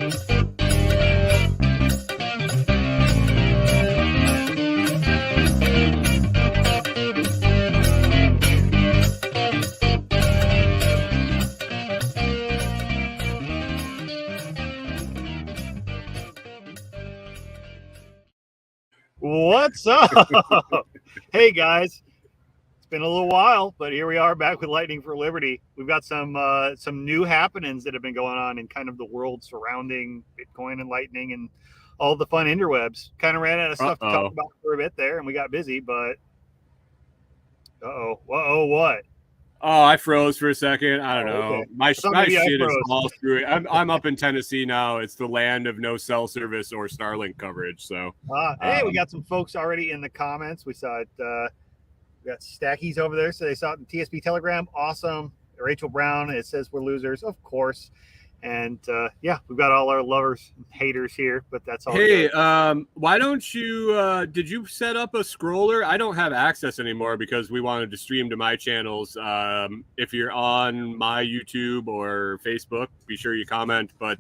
What's up? Hey guys, it's been a little while, but here we are back with Lightning for Liberty. We've got some new happenings that have been going on in kind of the world surrounding Bitcoin and Lightning and all the fun interwebs. Kind of ran out of stuff to talk about for a bit there, and we got busy. But what? Oh, I froze for a second. I don't know. Okay. My shit is all through it. I'm up in Tennessee now. It's the land of no cell service or Starlink coverage. So, hey, we got some folks already in the comments. We saw it. We got Stackies over there, so they saw it in TSP Telegram. Awesome. Rachel Brown. It says we're losers, of course. And yeah, we've got all our lovers and haters here, but that's all. Hey, why don't you did you set up a scroller? I don't have access anymore because we wanted to stream to my channels. If you're on my YouTube or Facebook, be sure you comment. But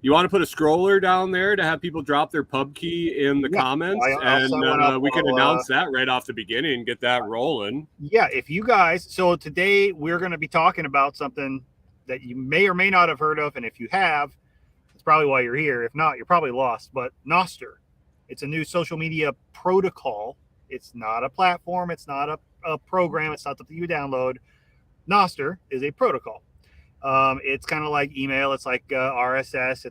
you want to put a scroller down there to have people drop their pub key in the comments, and we can announce that right off the beginning and get that rolling. Yeah, if you guys. So today we're going to be talking about something that you may or may not have heard of, and if you have, it's probably why you're here. If not, you're probably lost. But Nostr, it's a new social media protocol. It's not a platform. It's not a program. It's not something you download. Nostr is a protocol. It's kind of like email. It's like RSS.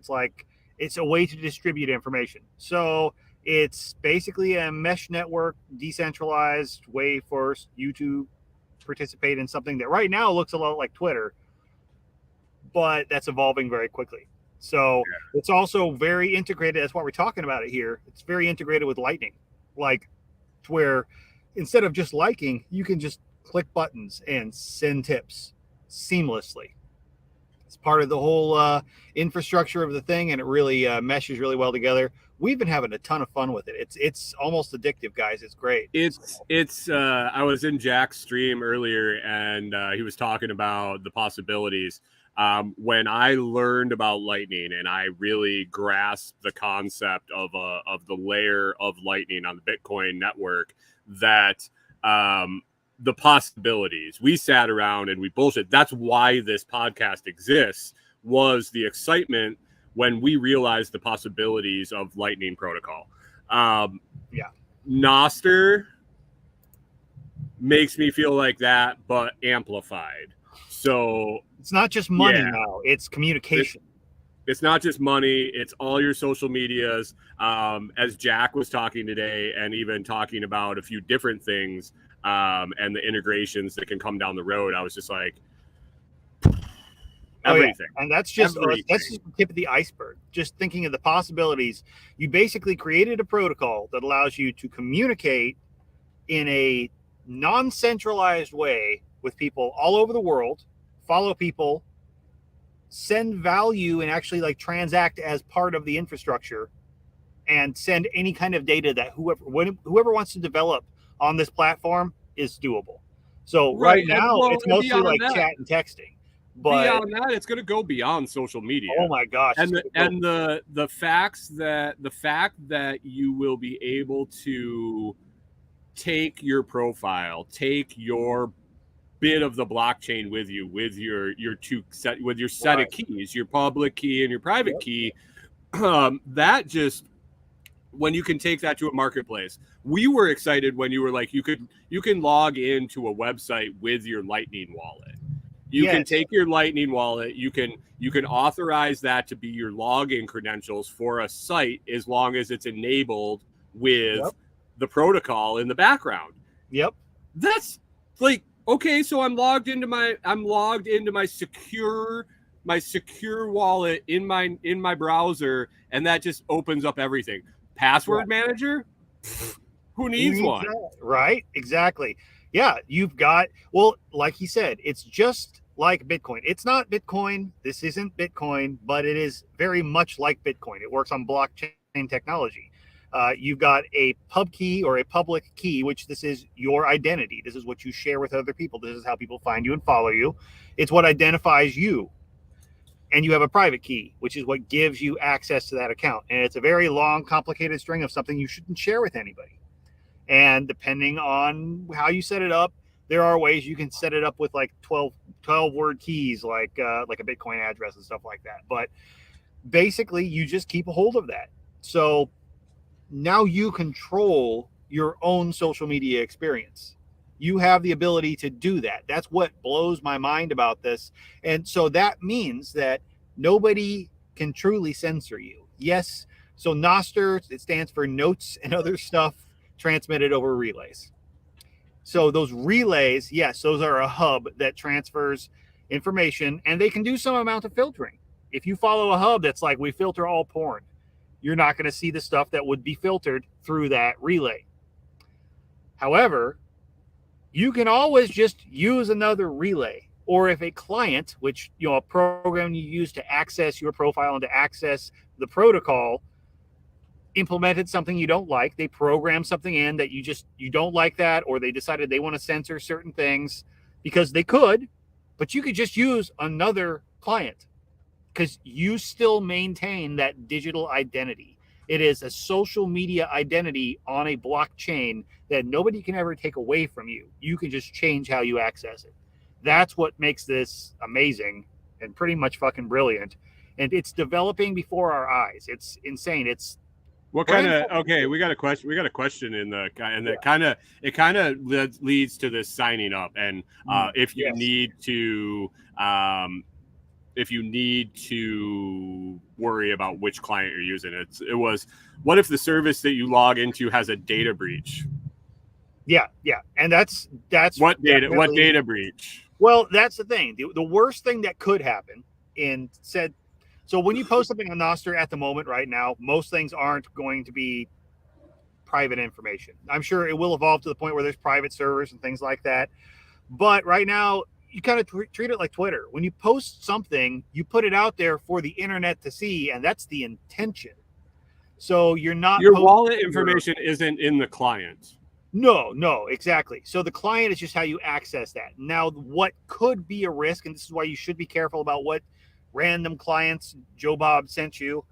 It's a way to distribute information. So it's basically a mesh network, decentralized way for you to participate in something that right now looks a lot like Twitter, but that's evolving very quickly. So it's also very integrated. That's why we're talking about it here. It's very integrated with Lightning, like to where instead of just liking, you can just click buttons and send tips seamlessly. It's part of the whole infrastructure of the thing, and it really meshes really well together. We've been having a ton of fun with it. It's almost addictive, guys. It's great. It's I was in Jack's stream earlier, and he was talking about the possibilities. When I learned about Lightning and I really grasped the concept of the layer of Lightning on the Bitcoin network, that the possibilities, we sat around and we bullshit. That's why this podcast exists, was the excitement when we realized the possibilities of Lightning protocol. Nostr makes me feel like that, but amplified. So it's not just money now, it's communication. It's not just money, it's all your social medias. As Jack was talking today, and even talking about a few different things, and the integrations that can come down the road, I was just like, everything. And that's just the tip of the iceberg. Just thinking of the possibilities. You basically created a protocol that allows you to communicate in a non-centralized way with people all over the world, follow people, send value, and actually like transact as part of the infrastructure, and send any kind of data that whoever wants to develop on this platform is doable. So right now it's mostly like chat and texting. But beyond that, it's going to go beyond social media. Oh my gosh! And the fact that you will be able to take your profile, take your bit of the blockchain with you, with your set of keys, your public key and your private key, that just, when you can take that to a marketplace. We were excited when you were like, you can log into a website with your Lightning wallet. You can take your Lightning wallet, you can authorize that to be your login credentials for a site, as long as it's enabled with the protocol in the background. That's like, okay, so I'm logged into my secure wallet in my browser, and that just opens up everything. Password manager? Who needs one? That? Right? Exactly. Yeah, you've got, well, like he said, it's just like Bitcoin. It's not Bitcoin. This isn't Bitcoin, but it is very much like Bitcoin. It works on blockchain technology. You've got a pub key or a public key, which this is your identity. This is what you share with other people. This is how people find you and follow you. It's what identifies you. and you have a private key, which is what gives you access to that account. And it's a very long, complicated string of something you shouldn't share with anybody. And depending on how you set it up, there are ways you can set it up with like 12 word keys, like a Bitcoin address and stuff like that. But basically, you just keep a hold of that. So now you control your own social media experience. You have the ability to do that. That's what blows my mind about this. And so that means that nobody can truly censor you. Yes. So Nostr, it stands for notes and other stuff transmitted over relays. So those relays, yes, those are a hub that transfers information, and they can do some amount of filtering. If you follow a hub that's like, we filter all porn, you're not going to see the stuff that would be filtered through that relay. However, you can always just use another relay. Or if a client, which, a program you use to access your profile and to access the protocol, implemented something you don't like, they program something in that you don't like that, or they decided they want to censor certain things, because they could, but you could just use another client, because you still maintain that digital identity. It is a social media identity on a blockchain that nobody can ever take away from you. You can just change how you access it. That's what makes this amazing and pretty much fucking brilliant. And it's developing before our eyes. It's insane. It's what kind of, okay, we got a question in the, and that kind of leads to this signing up. And if you need to worry about which client you're using, it was, what if the service that you log into has a data breach? Yeah. And that's what data breach? Well, that's the thing. The worst thing that could happen so when you post something on Nostr at the moment right now, most things aren't going to be private information. I'm sure it will evolve to the point where there's private servers and things like that. But right now, you kind of treat it like Twitter. When you post something, you put it out there for the internet to see, and that's the intention. So you're not... Your wallet information isn't in the client. No, exactly. So the client is just how you access that. Now, what could be a risk, and this is why you should be careful about what random clients Joe Bob sent you,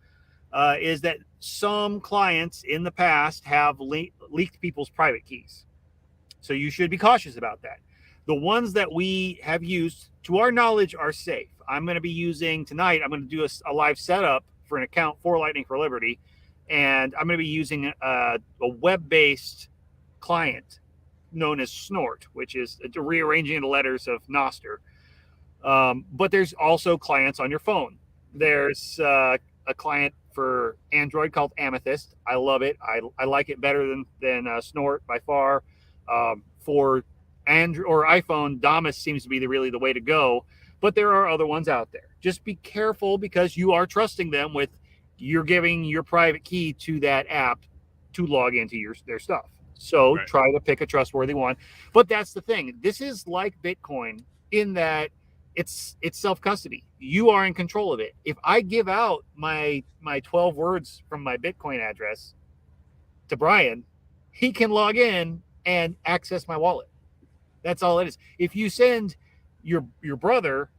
is that some clients in the past have leaked people's private keys. So you should be cautious about that. The ones that we have used, to our knowledge, are safe. I'm going to be using tonight, I'm going to do a live setup for an account for Lightning for Liberty, and I'm going to be using a web-based client known as Snort, which is rearranging the letters of Nostr. But there's also clients on your phone. There's a client for Android called Amethyst. I love it. I like it better than Snort by far. For Android or iPhone, Damus seems to be really the way to go. But there are other ones out there. Just be careful, because you are trusting them with, you're giving your private key to that app to log into their stuff. So Try to pick a trustworthy one. But that's the thing. This is like Bitcoin in that it's self-custody. You are in control of it. If I give out my 12 words from my Bitcoin address to Brian, he can log in and access my wallet. That's all it is. If you send your brother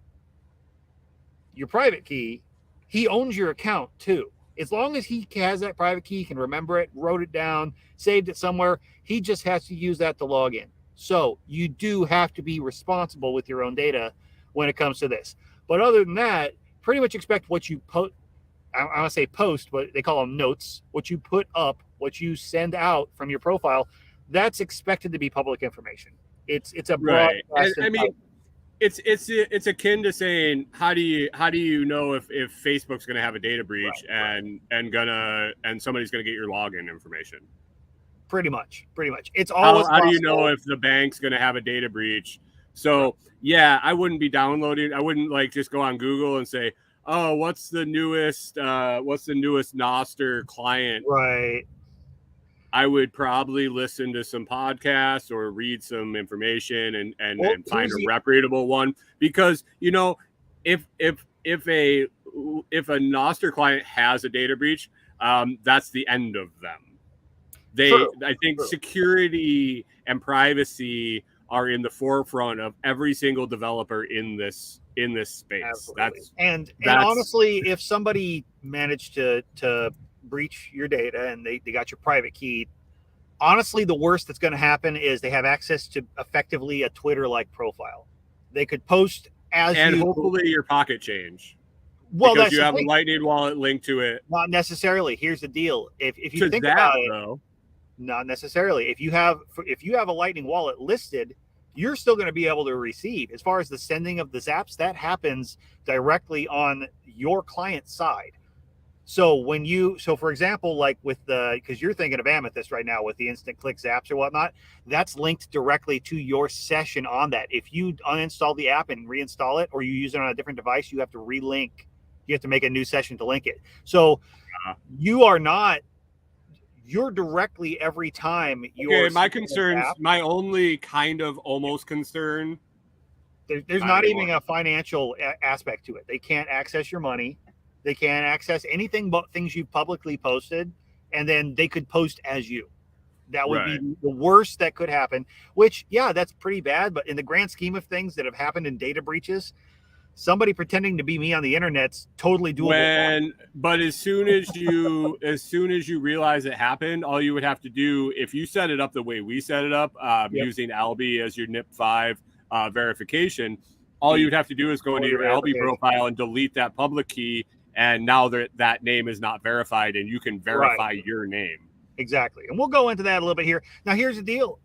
your private key, he owns your account too. As long as he has that private key, can remember it, wrote it down, saved it somewhere, he just has to use that to log in. So you do have to be responsible with your own data when it comes to this. But other than that, pretty much expect what you post. I want to say post, but they call them notes. What you put up, what you send out from your profile, that's expected to be public information. It's a broad. Right. I mean, it's akin to saying, how do you know if Facebook's going to have a data breach and somebody's going to get your login information? Pretty much. It's always how do you know if the bank's going to have a data breach? So yeah, I wouldn't be downloading. I wouldn't just go on Google and say, oh, what's the newest Nostr client? Right. I would probably listen to some podcasts or read some information and find a reputable one, because if a Nostr client has a data breach, that's the end of them. I think security and privacy are in the forefront of every single developer in this space. Absolutely. That's And honestly, if somebody managed to breach your data and they got your private key, honestly, the worst that's going to happen is they have access to effectively a Twitter-like profile. They could post as and you, hopefully your pocket change. well, Because that's you the have a thing. Lightning wallet linked to it. Not necessarily. Here's the deal: if you To think that, about it, though, not necessarily. If you have a Lightning wallet listed, you're still going to be able to receive. As far as the sending of the zaps, that happens directly on your client side. So for example, like with because you're thinking of Amethyst right now with the instant click zaps or whatnot, that's linked directly to your session on that. If you uninstall the app and reinstall it, or you use it on a different device, you have to relink. You have to make a new session to link it. So you're directly every time you're. Okay, my only kind of almost concern. There's not even a financial aspect to it. They can't access your money. They can't access anything but things you've publicly posted, and then they could post as you. That would be the worst that could happen, which, yeah, that's pretty bad. But in the grand scheme of things that have happened in data breaches, somebody pretending to be me on the internet's totally doable. But as soon as you realize it happened, all you would have to do, if you set it up the way we set it up, using Albi as your NIP5 verification, all you would have to do is go into your Albi profile and delete that public key. And now that name is not verified, and you can verify your name. Exactly. And we'll go into that a little bit here. Now, here's the deal.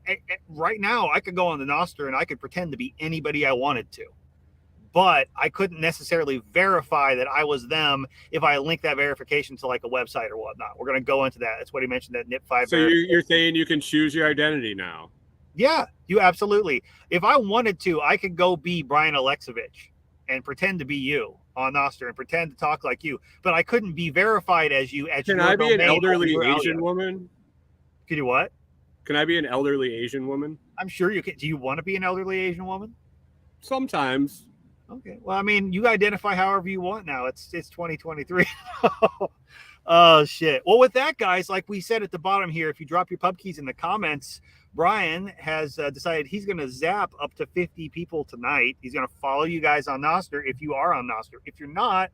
Right now, I could go on the Nostr and I could pretend to be anybody I wanted to. But I couldn't necessarily verify that I was them if I link that verification to like a website or whatnot. We're going to go into that. That's what he mentioned, that NIP5. So you're saying you can choose your identity now? Yeah, you absolutely. If I wanted to, I could go be Brian Aleksivich and pretend to be you on Nostr and pretend to talk like you, but I couldn't be verified as you. Can I be an elderly Asian woman? Can you what? Can I be an elderly Asian woman? I'm sure you can. Do you want to be an elderly Asian woman? Sometimes. Okay. Well, I mean, you identify however you want now. It's 2023. Oh, shit. Well, with that, guys, like we said at the bottom here, if you drop your pub keys in the comments, Brian has decided he's going to zap up to 50 people tonight. He's going to follow you guys on Nostr if you are on Nostr. If you're not,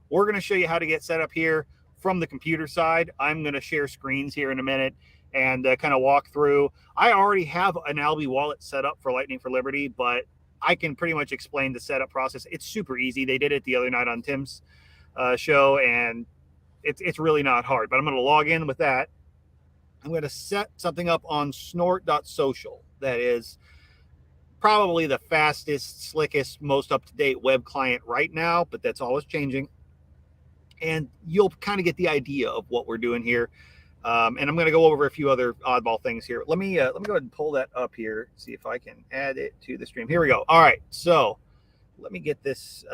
we're going to show you how to get set up here from the computer side. I'm going to share screens here in a minute and kind of walk through. I already have an Albi wallet set up for Lightning for Liberty, but I can pretty much explain the setup process. It's super easy. They did it the other night on Tim's show, and it's really not hard. But I'm going to log in with that. I'm going to set something up on snort.social. That is probably the fastest, slickest, most up-to-date web client right now, but that's always changing. And you'll kind of get the idea of what we're doing here. And I'm going to go over a few other oddball things here. Let me go ahead and pull that up here, see if I can add it to the stream. Here we go. All right, so let me get this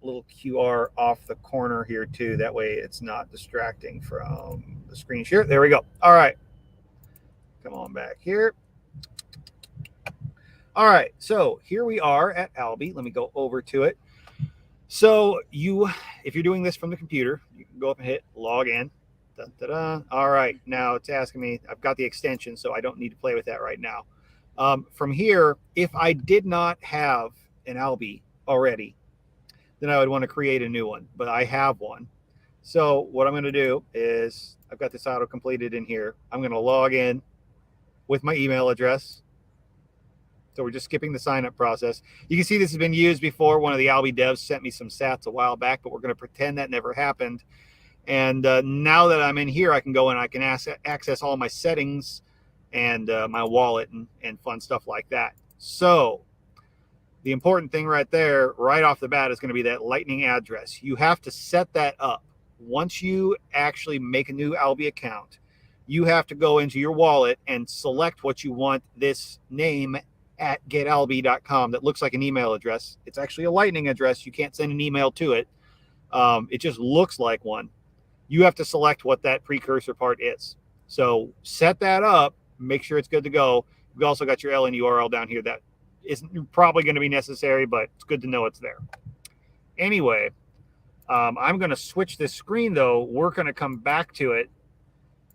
little QR off the corner here too. That way it's not distracting from the screen share. There we go. All right. Come on back here. All right, so here we are at Albi. Let me go over to it. So if you're doing this from the computer, you can go up and hit log in. Dun, dun, dun. All right, now it's asking me, I've got the extension, so I don't need to play with that right now. From here, if I did not have an Albi already, then I would want to create a new one, but I have one. So what I'm going to do is, I've got this auto completed in here. I'm going to log in with my email address. So we're just skipping the sign up process. You can see this has been used before. One of the Albi devs sent me some sats a while back, but we're going to pretend that never happened. And now that I'm in here, I can go and I can access all my settings and my wallet and fun stuff like that. So the important thing right there, right off the bat, is going to be that Lightning address. You have to set that up. Once you actually make a new Albi account, you have to go into your wallet and select what you want this name at getalbi.com that looks like an email address. It's actually a Lightning address. You can't send an email to it. It just looks like one. You have to select what that precursor part is. So set that up, make sure it's good to go. We've also got your LN URL down here that isn't probably going to be necessary, but it's good to know it's there. Anyway, I'm going to switch this screen, though. We're going to come back to it.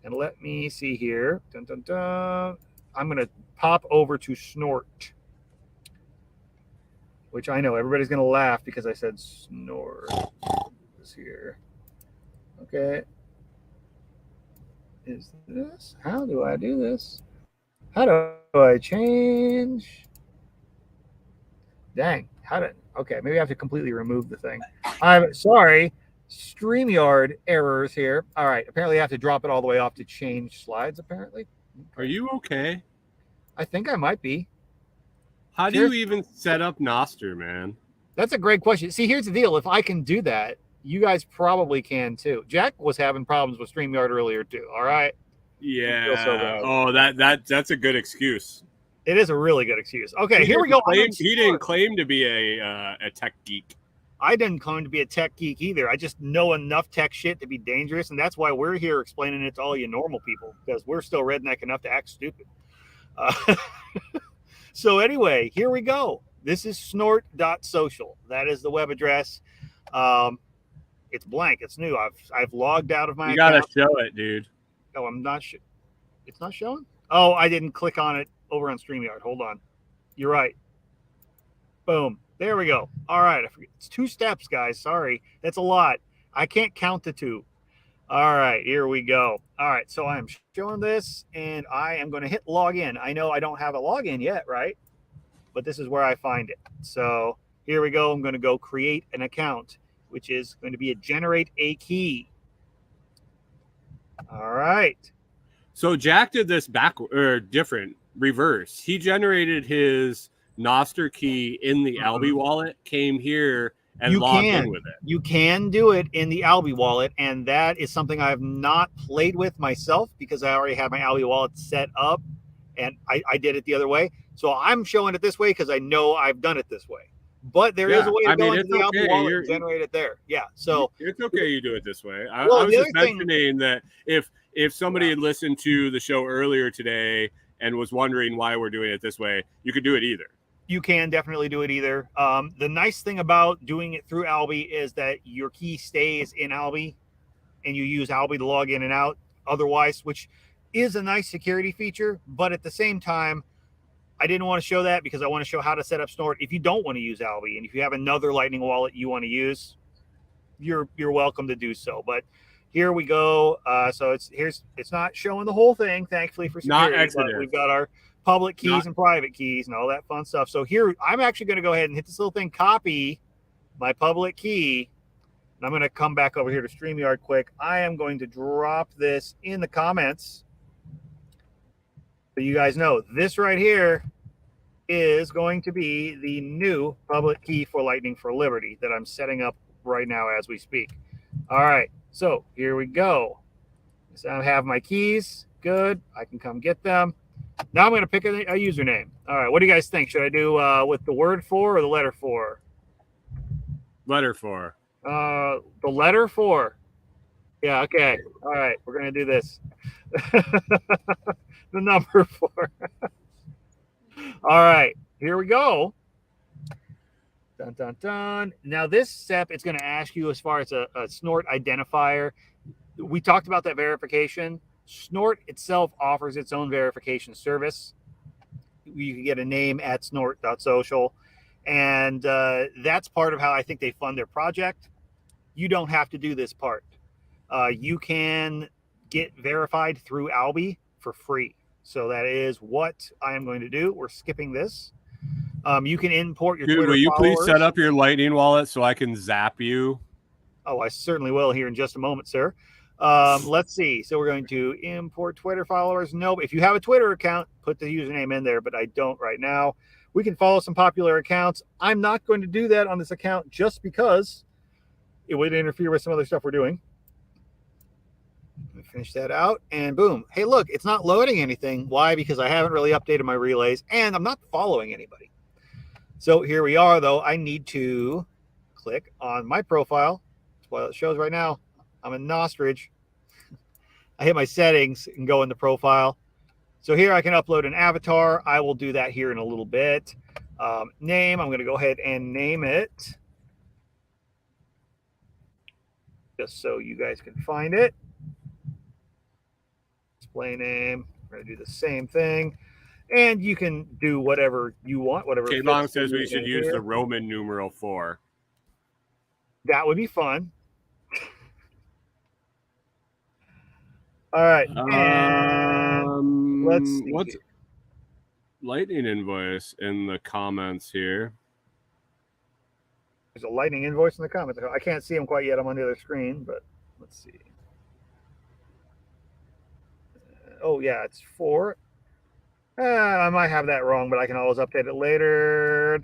And let me see here. Dun, dun, dun. I'm going to pop over to Snort. which I know everybody's going to laugh because I said snort is here. Okay. Is this? How do I do this? How do I change? Dang. Okay, maybe I have to completely remove the thing. I'm sorry. StreamYard errors here. All right. Apparently I have to drop it all the way off to change slides, apparently. Okay. Are you okay? I think I might be. How do you even set up Nostr, man? That's a great question. See, here's the deal. If I can do that, you guys probably can too. Jack was having problems with StreamYard earlier too. All right. Yeah. Oh, that's a good excuse. It is a really good excuse. Okay, here we go. He didn't claim to be a tech geek. I didn't claim to be a tech geek either. I just know enough tech shit to be dangerous, and that's why we're here explaining it to all you normal people, because we're still redneck enough to act stupid. So anyway, here we go. This is snort.social. That is the web address. It's blank. It's new. I've logged out of my account. You gotta show it, dude. Oh, I'm not sure. It's not showing? Oh, I didn't click on it over on StreamYard. Hold on. You're right. Boom. There we go. All right. It's 2 steps, guys. Sorry. That's a lot. I can't count to 2. All right. Here we go. All right. So I'm showing this, and I am going to hit login. I know I don't have a login yet, right? But this is where I find it. So here we go. I'm going to go create an account, which is going to be a generate a key. All right. So Jack did this different, reverse. He generated his Nostr key in the Albi wallet, came here and logged in with it. You can do it in the Albi wallet, and that is something I have not played with myself because I already have my Albi wallet set up, and I did it the other way. So I'm showing it this way because I know I've done it this way. But there is a way to go into the Albi wallet and generate it there. Yeah, so it's okay you do it this way. I was just mentioning that if somebody had listened to the show earlier today and was wondering why we're doing it this way, you could do it either. You can definitely do it either. The nice thing about doing it through Albi is that your key stays in Albi and you use Albi to log in and out otherwise, which is a nice security feature. But at the same time, I didn't want to show that because I want to show how to set up Snort if you don't want to use Albi. And if you have another Lightning wallet you want to use, you're welcome to do so. But here we go. So it's not showing the whole thing, thankfully, for security. But we've got our public keys and private keys and all that fun stuff. So here, I'm actually going to go ahead and hit this little thing, copy my public key. And I'm going to come back over here to StreamYard quick. I am going to drop this in the comments so you guys know this right here is going to be the new public key for Lightning for Liberty that I'm setting up right now as we speak. All right, so here we go. So I have my keys. Good. I can come get them. Now I'm going to pick a username. All right, what do you guys think? Should I do with the word 4 or the letter 4? Letter 4. The letter 4. Yeah, okay. All right, we're going to do this. The number 4. All right, here we go. Dun, dun, dun. Now this step, it's going to ask you as far as a Snort identifier. We talked about that verification. Snort itself offers its own verification service. You can get a name at snort.social. And that's part of how I think they fund their project. You don't have to do this part. You can get verified through Albi for free. So that is what I am going to do. We're skipping this. You can import your Twitter will you followers. Please set up your Lightning wallet so I can zap you? Oh, I certainly will here in just a moment, sir. Let's see. So we're going to import Twitter followers. No, if you have a Twitter account, put the username in there, but I don't right now. We can follow some popular accounts. I'm not going to do that on this account just because it would interfere with some other stuff we're doing. Finish that out and boom. Hey, look, it's not loading anything. Why? Because I haven't really updated my relays and I'm not following anybody. So here we are, though. I need to click on my profile. That's what it shows right now. I'm in Nostrings. I hit my settings and go in the profile. So here I can upload an avatar. I will do that here in a little bit. Name, I'm going to go ahead and name it just so you guys can find it. Display name. We're going to do the same thing. And you can do whatever you want, whatever. K-Long says we should use the Roman numeral 4. That would be fun. All right. And let's see. What's Lightning invoice in the comments here? There's a lightning invoice in the comments. I can't see them quite yet. I'm on the other screen, but let's see. Oh, yeah, it's 4. I might have that wrong, but I can always update it later.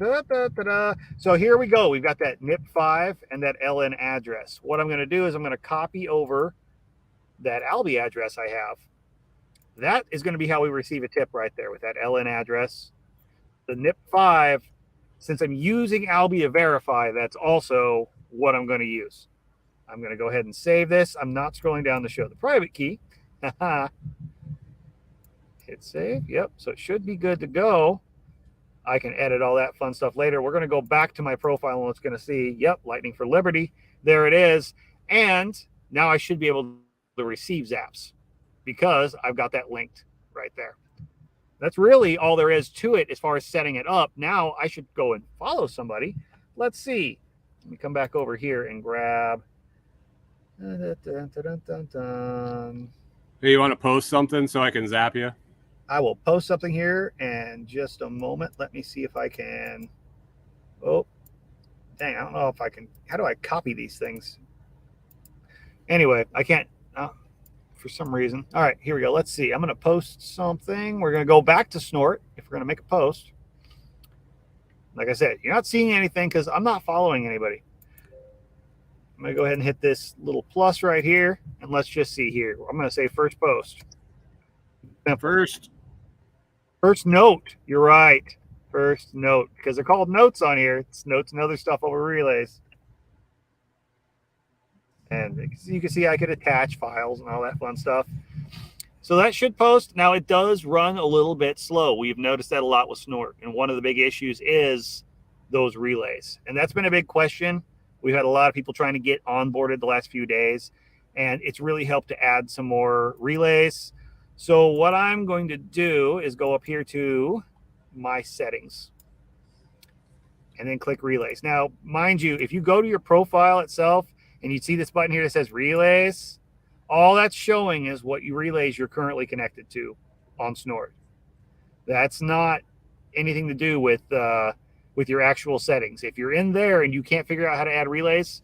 So here we go. We've got that NIP5 and that LN address. What I'm going to do is I'm going to copy over that Albi address I have. That is going to be how we receive a tip right there with that LN address. The NIP5, since I'm using Albi to verify, that's also what I'm going to use. I'm going to go ahead and save this. I'm not scrolling down to show the private key. Hit save. Yep. So it should be good to go. I can edit all that fun stuff later. We're going to go back to my profile and it's going to see, yep, Lightning for Liberty. There it is. And now I should be able to receive zaps because I've got that linked right there. That's really all there is to it as far as setting it up. Now I should go and follow somebody. Let's see. Let me come back over here and grab. Hey, you want to post something so I can zap you? I will post something here in just a moment. Let me see if I can. Oh, dang. I don't know if I can. How do I copy these things? Anyway, I can't for some reason. All right, here we go. Let's see. I'm going to post something. We're going to go back to Snort if we're going to make a post. Like I said, you're not seeing anything because I'm not following anybody. I'm going to go ahead and hit this little plus right here. And let's just see here. I'm going to say first post. First note. You're right. First note. Because they're called notes on here. It's notes and other stuff over relays. And you can see I could attach files and all that fun stuff. So that should post. Now, it does run a little bit slow. We've noticed that a lot with Snort. And one of the big issues is those relays. And that's been a big question. We've had a lot of people trying to get onboarded the last few days. And it's really helped to add some more relays. So what I'm going to do is go up here to my settings and then click relays. Now, mind you, if you go to your profile itself and you see this button here that says relays, all that's showing is what relays you're currently connected to on Snort. That's not anything to do with your actual settings. If you're in there and you can't figure out how to add relays,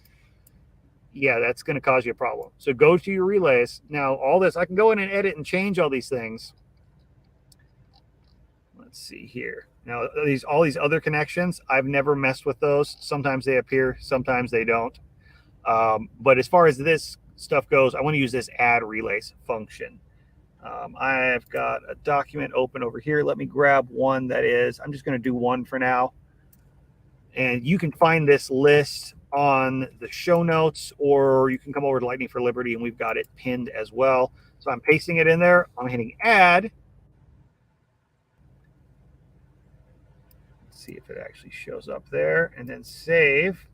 yeah, that's going to cause you a problem. So go to your relays. Now, all this, I can go in and edit and change all these things. Let's see here. Now, all these other connections, I've never messed with those. Sometimes they appear, sometimes they don't. But as far as this stuff goes, I want to use this add relays function. I've got a document open over here. Let me grab one that is, I'm just going to do one for now. And you can find this list on the show notes, or you can come over to Lightning for Liberty and we've got it pinned as well. So I'm pasting it in there. I'm hitting add. Let's see if it actually shows up there, and then save.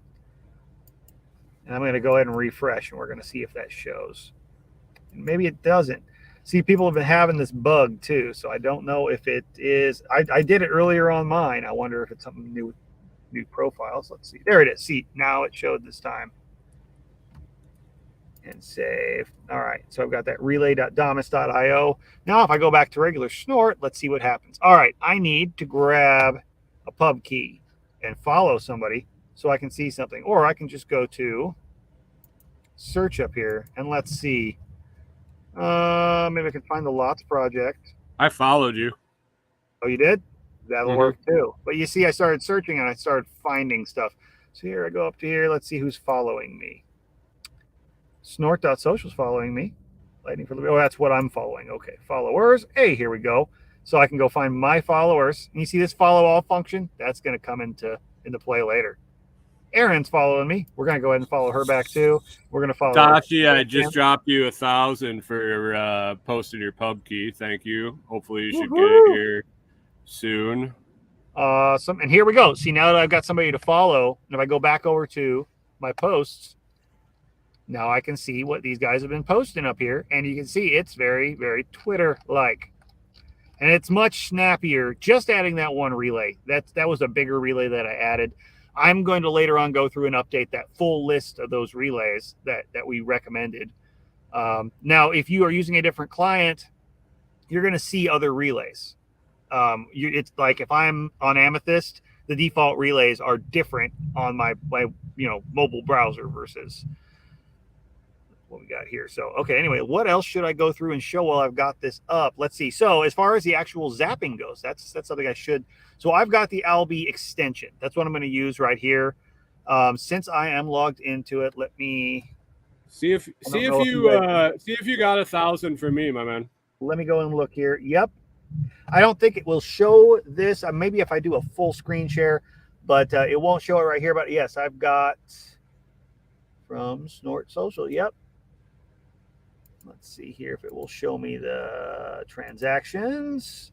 And I'm going to go ahead and refresh, and we're going to see if that shows. And maybe it doesn't. See, people have been having this bug too, so I don't know if it is. I did it earlier on mine. I wonder if it's something new profiles. Let's see. There it is. See, now it showed this time. And save. All right. So I've got that relay.damus.io. Now, if I go back to regular Snort, let's see what happens. All right. I need to grab a pub key and follow somebody so I can see something. Or I can just go to search up here and let's see. Maybe I can find the Lots project. I followed you. Oh, you did? That'll work too. But you see, I started searching and I started finding stuff. So here I go up to here. Let's see who's following me. Snort.social's following me. Lightning for Liberty. Oh, that's what I'm following. Okay, followers. Hey, here we go. So I can go find my followers. And you see this follow all function? That's going to come into play later. Erin's following me. We're going to go ahead and follow her back too. We're going to follow Tashi, I just dropped you 1,000 for posting your pub key. Thank you. Hopefully you should get it here soon. Awesome. And here we go. See, now that I've got somebody to follow, and if I go back over to my posts, now I can see what these guys have been posting up here. And you can see it's very, very Twitter-like. And it's much snappier just adding that one relay. That was a bigger relay that I added. I'm going to later on go through and update that full list of those relays that we recommended. Now, if you are using a different client, you're going to see other relays. It's like if I'm on Amethyst, the default relays are different on my mobile browser versus what we got here. So, okay, anyway, what else should I go through and show while I've got this up? Let's see. So as far as the actual zapping goes, that's something I should. So I've got the Albi extension. That's what I'm going to use right here. Since I am logged into it, let me see if you got 1,000 for me, my man. Let me go and look here. Yep. I don't think it will show this. Maybe if I do a full screen share, but it won't show it right here. But yes, I've got from Snort Social. Yep. Let's see here if it will show me the transactions.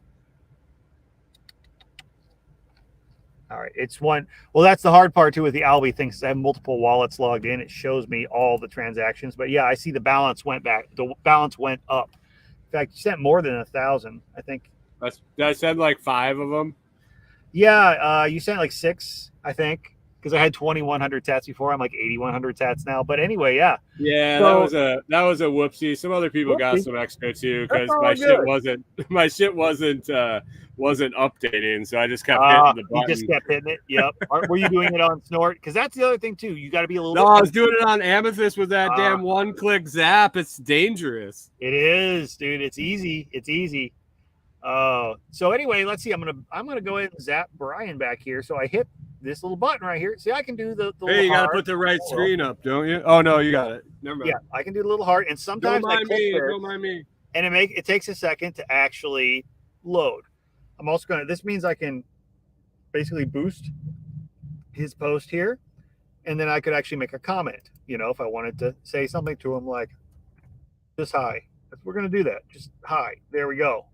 All right, it's one. Well, that's the hard part too with the Albi thing. Since I have multiple wallets logged in, it shows me all the transactions. But yeah, I see the balance went back. The balance went up. In fact, you sent more than 1,000, I think. Did I send like 5 of them? Yeah, you sent like 6, I think, because I had 2,100 tats before. I'm like 8,100 tats now. But anyway, yeah. Yeah, so, that was a whoopsie. Some other people got some extra too because my shit wasn't updating, so I just kept hitting the button. You just kept hitting it. Yep. Were you doing it on Snort? Because that's the other thing too. You got to be a little. No, I was doing it on Amethyst with that damn one-click zap. It's dangerous. It is, dude. It's easy. It's easy. So anyway, let's see. I'm gonna go ahead and zap Brian back here. So I hit this little button right here. See, I can do the hey, you got to put the right screen up, don't you? Oh no, you got it. Never mind. Yeah, I can do the little heart, and sometimes don't mind me. And it takes a second to actually load. I'm also gonna. This means I can basically boost his post here, and then I could actually make a comment. You know, if I wanted to say something to him like, "Just hi." We're gonna do that. Just hi. There we go.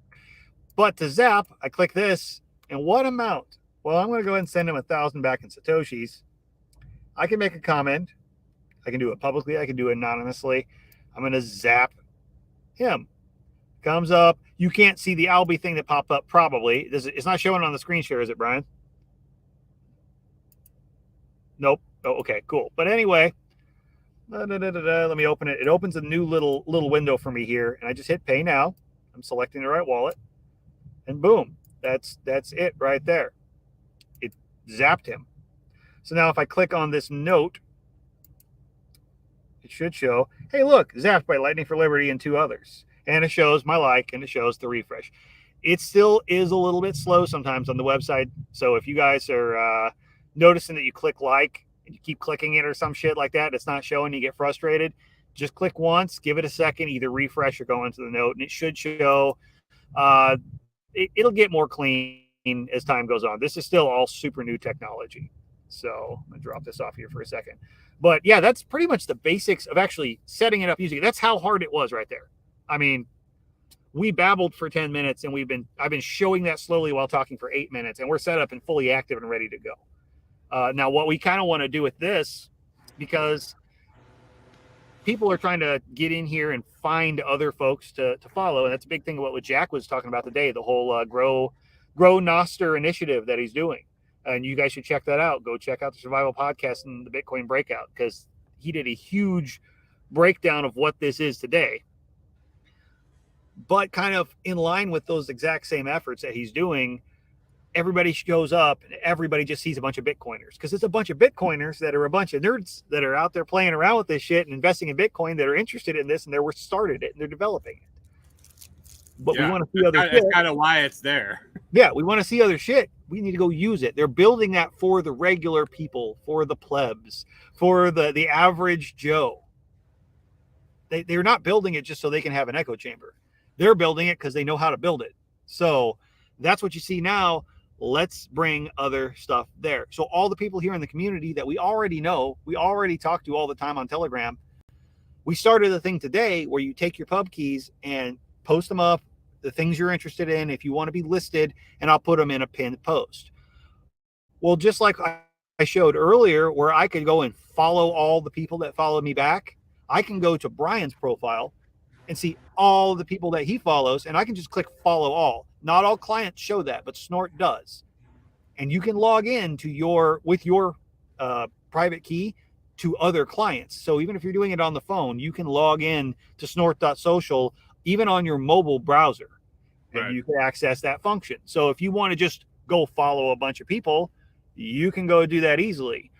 But to zap, I click this, and what amount? Well, I'm going to go ahead and send him 1,000 back in Satoshis. I can make a comment. I can do it publicly. I can do it anonymously. I'm going to zap him. Comes up. You can't see the Albi thing that popped up probably. It's not showing on the screen share, is it, Brian? Nope. Oh, okay, cool. But anyway, let me open it. It opens a new little window for me here, and I just hit pay now. I'm selecting the right wallet, and boom, that's it right there. It zapped him. So now if I click on this note, it should show, hey, look, zapped by Lightning for Liberty and 2 others. And it shows my like, and it shows the refresh. It still is a little bit slow sometimes on the website. So if you guys are noticing that you click like, and you keep clicking it or some shit like that, it's not showing, you get frustrated, just click once, give it a second, either refresh or go into the note, and it should show. It'll get more clean as time goes on. This is still all super new technology. So I'm going to drop this off here for a second. But yeah, that's pretty much the basics of actually setting it up using it. That's how hard it was right there. I mean, we babbled for 10 minutes and I've been showing that slowly while talking for 8 minutes, and we're set up and fully active and ready to go. Now, what we kind of want to do with this, because people are trying to get in here and find other folks to follow. And that's a big thing about what Jack was talking about today, the whole grow Nostr initiative that he's doing. And you guys should check that out. Go check out the Survival Podcast and the Bitcoin Breakout, because he did a huge breakdown of what this is today. But kind of in line with those exact same efforts that he's doing, everybody shows up and everybody just sees a bunch of Bitcoiners, because it's a bunch of Bitcoiners that are a bunch of nerds that are out there playing around with this shit and investing in Bitcoin, that are interested in this, and they were started it and they're developing it. But we want to see other shit. That's kind of why it's there. Yeah, we want to see other shit. We need to go use it. They're building that for the regular people, for the plebs, for the average Joe. They're not building it just so they can have an echo chamber. They're building it because they know how to build it. So that's what you see now. Let's bring other stuff there. So all the people here in the community that we already know, we already talk to all the time on Telegram, we started a thing today where you take your pub keys and post them up, the things you're interested in, if you want to be listed, and I'll put them in a pinned post. Well, just like I showed earlier, where I could go and follow all the people that follow me back, I can go to Brian's profile and see all the people that he follows, and I can just click follow all. Not all clients show that, but Snort does. And you can log in to with your private key to other clients. So even if you're doing it on the phone, you can log in to snort.social even on your mobile browser, and you can access that function. So if you want to just go follow a bunch of people, you can go do that easily.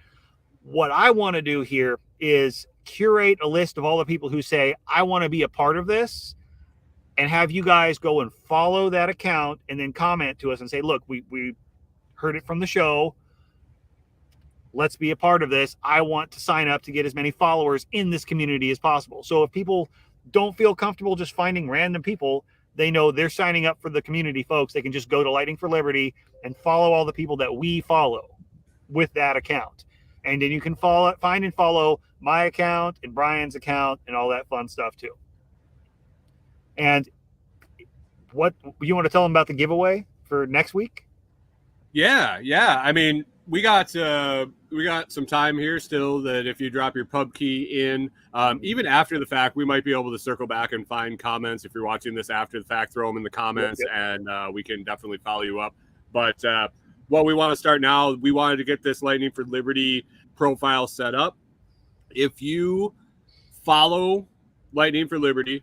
What I want to do here is curate a list of all the people who say, I want to be a part of this, and have you guys go and follow that account and then comment to us and say, look, we heard it from the show. Let's be a part of this. I want to sign up to get as many followers in this community as possible. So if people don't feel comfortable just finding random people, they know they're signing up for the community folks. They can just go to Lightning for Liberty and follow all the people that we follow with that account. And then you can find and follow my account and Brian's account and all that fun stuff too. And what you want to tell them about the giveaway for next week? Yeah. I mean, we got some time here still that if you drop your pub key in, even after the fact, we might be able to circle back and find comments. If you're watching this after the fact, throw them in the comments, and we can definitely follow you up. But what we want to start now, we wanted to get this Lightning for Liberty profile set up. If you follow Lightning for Liberty,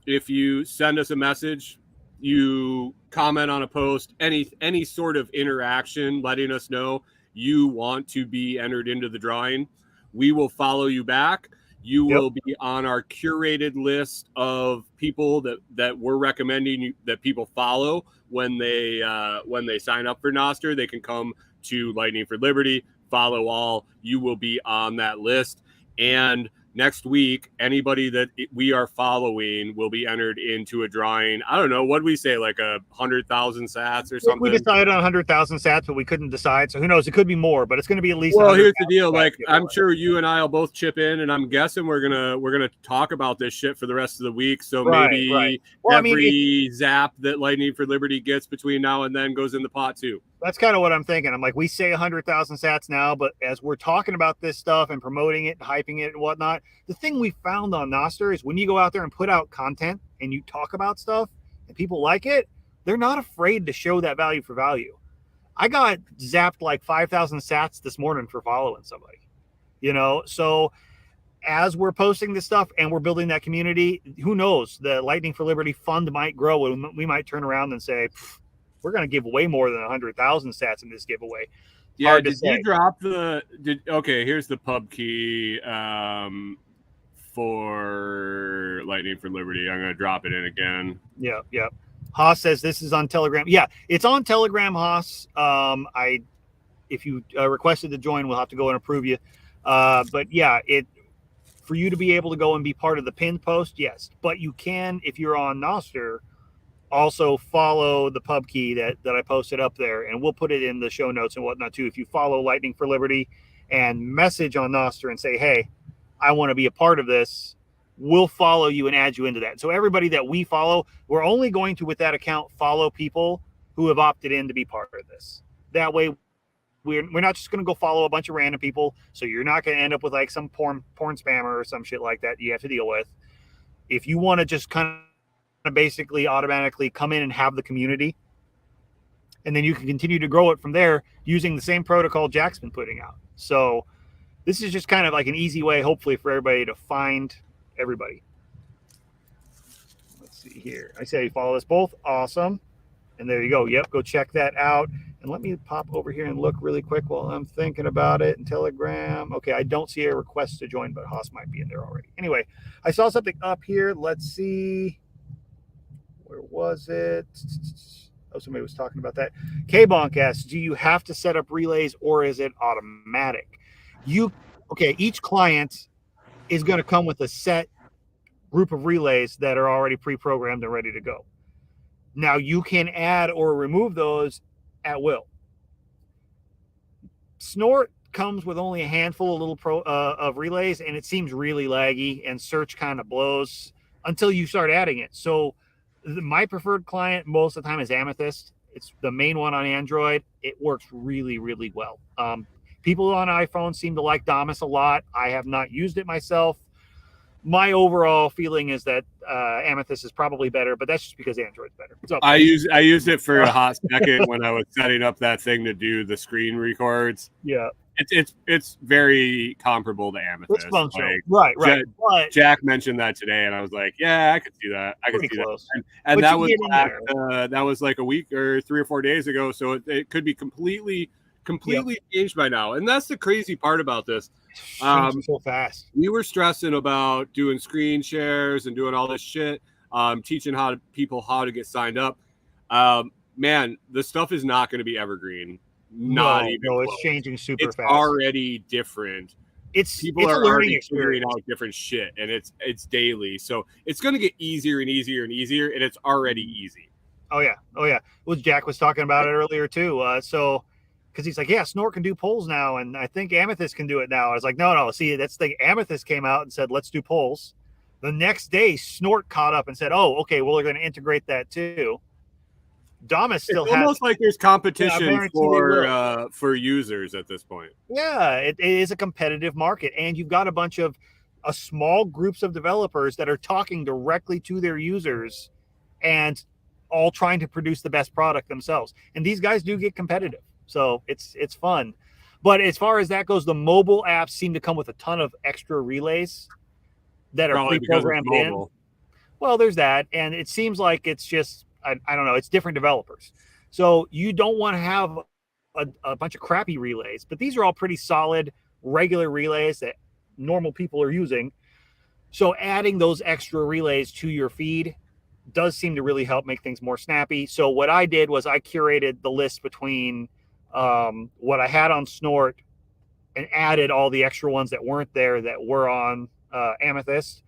if you send us a message, you comment on a post, any sort of interaction, letting us know you want to be entered into the drawing, we will follow you back. You will be on our curated list of people that we're recommending that people follow when they sign up for Nostr. They can come to Lightning for Liberty, follow all. You will be on that list. And next week, anybody that we are following will be entered into a drawing. I don't know. What did we say? Like 100,000 sats or something? We decided on 100,000 sats, but we couldn't decide. So who knows? It could be more, but it's going to be at least. Well, here's the deal. Like, I'm sure you and I will both chip in, and I'm guessing we're gonna talk about this shit for the rest of the week. So maybe every zap that Lightning for Liberty gets between now and then goes in the pot too. That's kind of what I'm thinking. I'm like, we say 100,000 sats now, but as we're talking about this stuff and promoting it, hyping it and whatnot, the thing we found on Nostr is when you go out there and put out content and you talk about stuff and people like it, they're not afraid to show that value for value. I got zapped like 5,000 sats this morning for following somebody, so as we're posting this stuff and we're building that community, who knows, the Lightning for Liberty fund might grow and we might turn around and say, we're going to give away more than 100,000 sats in this giveaway. Yeah. Did you drop okay, here's the pub key for Lightning for Liberty. I'm going to drop it in again. Yeah. Haas says this is on Telegram. Yeah, it's on Telegram, Haas. If you requested to join, we'll have to go and approve you. But yeah, for you to be able to go and be part of the pinned post, yes. But you can, if you're on Nostr, also follow the pub key that I posted up there, and we'll put it in the show notes and whatnot too. If you follow Lightning for Liberty and message on Nostr and say, hey, I want to be a part of this, we'll follow you and add you into that. So everybody that we follow, we're only going to, with that account, follow people who have opted in to be part of this. That way we're not just going to go follow a bunch of random people. So you're not going to end up with like some porn spammer or some shit like that you have to deal with. If you want to just kind of basically automatically come in and have the community, and then you can continue to grow it from there using the same protocol Jack's been putting out. So this is just kind of like an easy way, hopefully, for everybody to find everybody. Let's see here. I say follow us both. Awesome. And there you go. Yep. Go check that out. And let me pop over here and look really quick while I'm thinking about it. And Telegram. Okay. I don't see a request to join, but Haas might be in there already. Anyway, I saw something up here. Let's see. Where was it? Oh, somebody was talking about that. K-Bonk asks, do you have to set up relays or is it automatic? Each client is going to come with a set group of relays that are already pre-programmed and ready to go. Now you can add or remove those at will. Snort comes with only a handful of relays, and it seems really laggy, and search kind of blows until you start adding it. So my preferred client most of the time is Amethyst. It's the main one on Android. It works really, really well. People on iPhone seem to like Damus a lot. I have not used it myself, my overall feeling is that Amethyst is probably better, but that's just because Android's better. So I used it for a hot second when I was setting up that thing to do the screen records. Yeah, it's very comparable to Amethyst. it's functional, Like, right. But Jack mentioned that today, and I was like, yeah, I could see that. I could see close. that. And that was back, that was like a week or 3 or 4 days ago, so it could be completely changed by now. And that's the crazy part about this. So fast. We were stressing about doing screen shares and doing all this shit, teaching people how to get signed up. Man, the stuff is not going to be evergreen. No, it's changing super fast. It's already different. People are already figuring out different shit, and it's daily. So it's going to get easier and easier and easier, and it's already easy. Oh yeah. Well, Jack was talking about it earlier too. Because he's like, yeah, Snort can do polls now, and I think Amethyst can do it now. I was like, no. See, that's the thing. Amethyst came out and said, let's do polls. The next day, Snort caught up and said, oh, okay, well, we're going to integrate that too. Damus still has almost like there's competition for users at this point. Yeah, it is a competitive market, and you've got a small groups of developers that are talking directly to their users and all trying to produce the best product themselves. And these guys do get competitive. So it's fun. But as far as that goes, the mobile apps seem to come with a ton of extra relays that are pre-programmed in. Well, there's that. And it seems like it's just, I don't know, it's different developers. So you don't want to have a bunch of crappy relays, but these are all pretty solid, regular relays that normal people are using. So adding those extra relays to your feed does seem to really help make things more snappy. So what I did was I curated the list between what I had on Snort and added all the extra ones that weren't there that were on Amethyst.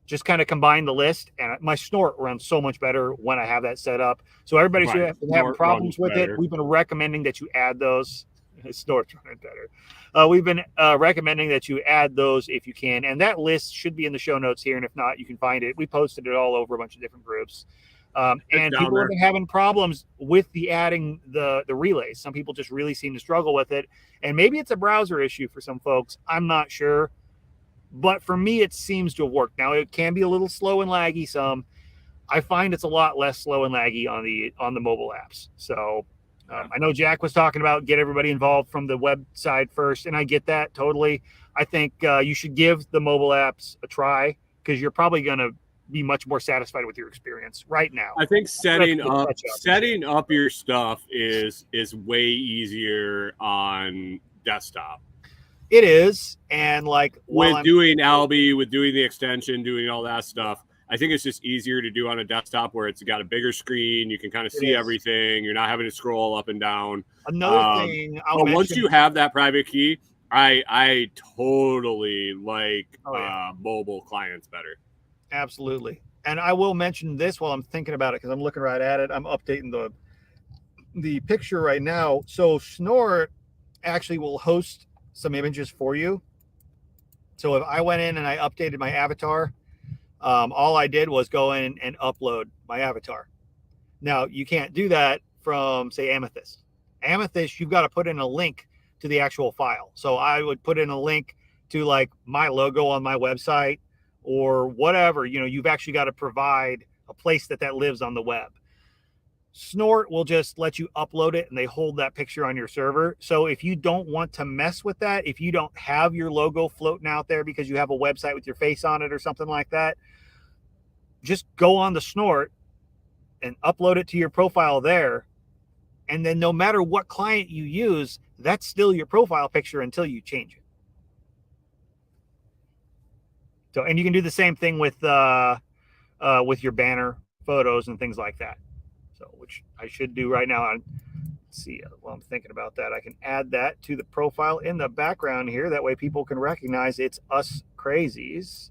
Just kind of combined the list, and my Snort runs so much better when I have that set up. So everybody's having problems with it. We've been recommending that you add those. Snort's running better. We've been recommending that you add those if you can, and that list should be in the show notes here, and if not, you can find it. We posted it all over a bunch of different groups. And people have been having problems with adding the relays. Some people just really seem to struggle with it. And maybe it's a browser issue for some folks. I'm not sure. But for me, it seems to have worked. Now, it can be a little slow and laggy some. I find it's a lot less slow and laggy on the mobile apps. So I know Jack was talking about get everybody involved from the web side first, and I get that totally. I think you should give the mobile apps a try because you're probably going to be much more satisfied with your experience right now. I think setting up your stuff is way easier on desktop. It is, and doing Albi, with doing the extension, doing all that stuff, I think it's just easier to do on a desktop where it's got a bigger screen. You can kind of see everything. You're not having to scroll up and down. Another thing, once you have that private key, I totally like mobile clients better. Absolutely. And I will mention this while I'm thinking about it because I'm looking right at it. I'm updating the picture right now. So Snort actually will host some images for you. So if I went in and I updated my avatar, all I did was go in and upload my avatar. Now, you can't do that from, say, Amethyst. Amethyst, you've got to put in a link to the actual file. So I would put in a link to like my logo on my website or whatever. You've actually got to provide a place that lives on the web. Snort will just let you upload it and they hold that picture on your server. So if you don't want to mess with that, if you don't have your logo floating out there because you have a website with your face on it or something like that, just go on the Snort and upload it to your profile there. And then no matter what client you use, that's still your profile picture until you change it. So, and you can do the same thing with your banner photos and things like that. So, which I should do right now. Let's see, while I'm thinking about that, I can add that to the profile in the background here. That way people can recognize it's us crazies.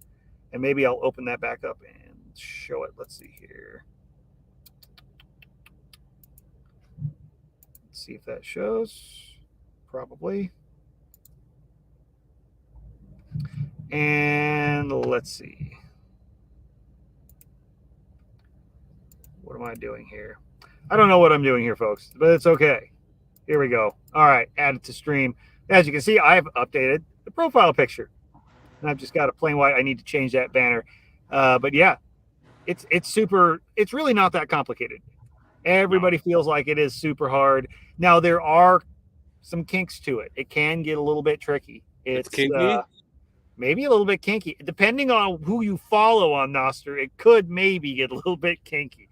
And maybe I'll open that back up and show it. Let's see here. Let's see if that shows. Probably. And let's see. What am I doing here? I don't know what I'm doing here, folks, but it's okay. Here we go. All right, add it to stream. As you can see, I've updated the profile picture. And I've just got a plain white. I need to change that banner. But yeah, it's really not that complicated. Everybody feels like it is super hard. Now there are some kinks to it. It can get a little bit tricky. It's kinky. Maybe a little bit kinky. Depending on who you follow on Nostr, it could maybe get a little bit kinky.